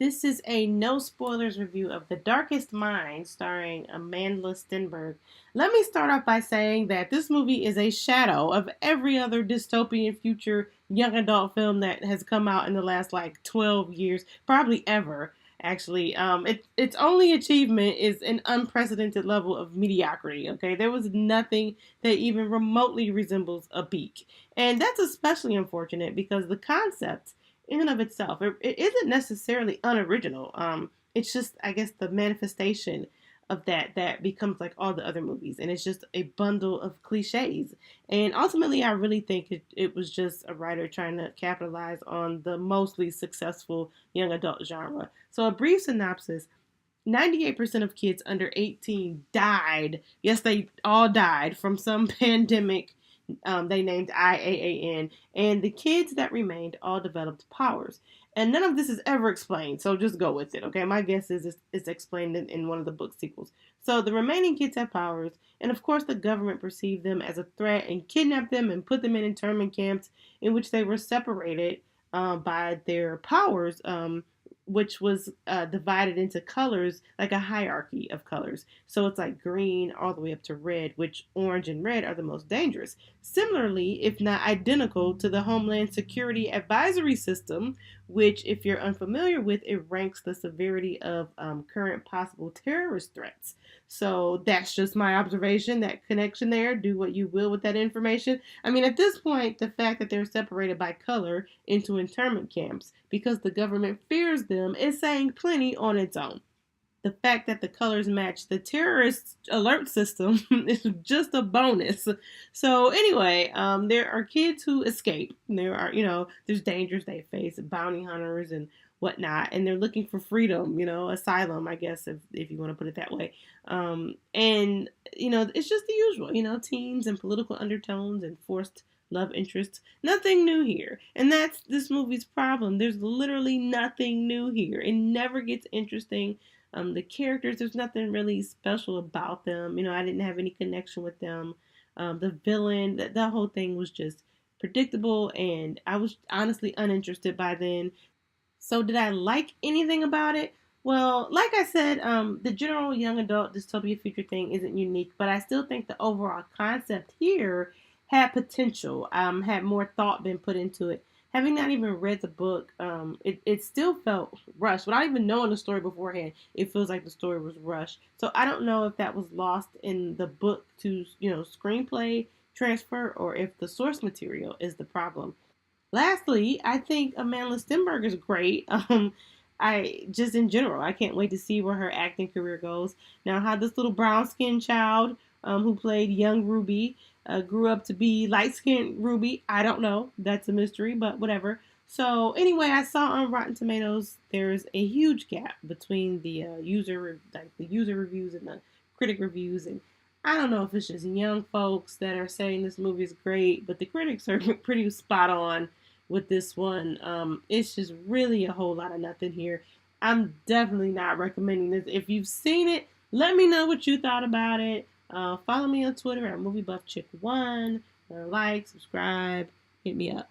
This is a no spoilers review of The Darkest Mind starring Amanda Stenberg. Let me start off by saying that this movie is a shadow of every other dystopian future young adult film that has come out in the last 12 years, probably ever. Actually, its only achievement is an unprecedented level of mediocrity. Okay, there was nothing that even remotely resembles a peak, and that's especially unfortunate because the concept in and of itself, it isn't necessarily unoriginal. It's just, I guess, the manifestation of that becomes like all the other movies, and it's just a bundle of cliches. And ultimately, I really think it was just a writer trying to capitalize on the mostly successful young adult genre. So, a brief synopsis. 98% of kids under 18 died. Yes, they all died from some pandemic they named IAAN. And the kids that remained all developed powers. And none of this is ever explained, so just go with it, okay? My guess is it's explained in one of the book sequels. So the remaining kids have powers, and of course the government perceived them as a threat and kidnapped them and put them in internment camps in which they were separated by their powers, which was divided into colors, like a hierarchy of colors. So it's like green all the way up to red, which orange and red are the most dangerous. Similarly, if not identical to the Homeland Security Advisory System, which, if you're unfamiliar with, it ranks the severity of current possible terrorist threats. So that's just my observation, that connection there. Do what you will with that information. I mean, at this point, the fact that they're separated by color into internment camps because the government fears them is saying plenty on its own. The fact that the colors match the terrorist alert system is just a bonus. So anyway, there are kids who escape. There are, there's dangers they face, bounty hunters and whatnot, and they're looking for freedom, asylum, I guess, if you want to put it that way. And it's just the usual, teens and political undertones and forced love interests. Nothing new here. And that's this movie's problem. There's literally nothing new here. It never gets interesting. The characters, there's nothing really special about them. I didn't have any connection with them. The villain, that whole thing was just predictable, and I was honestly uninterested by then. So, did I like anything about it? Well, like I said, the general young adult dystopia future thing isn't unique, but I still think the overall concept here had potential, had more thought been put into it. Having not even read the book, it still felt rushed. Without even knowing the story beforehand, it feels like the story was rushed. So I don't know if that was lost in the book to, screenplay transfer, or if the source material is the problem. Lastly, I think Amanda Stenberg is great. I just in general, I can't wait to see where her acting career goes. Now, how this little brown skinned child who played young Ruby grew up to be light skinned Ruby, I don't know. That's a mystery, but whatever. So anyway, I saw on Rotten Tomatoes there's a huge gap between the user reviews and the critic reviews, and I don't know if it's just young folks that are saying this movie is great, but the critics are pretty spot on with this one. It's just really a whole lot of nothing here. I'm definitely not recommending this. If you've seen it, let me know what you thought about it. Follow me on Twitter at MovieBuffChick1. Like, subscribe, hit me up.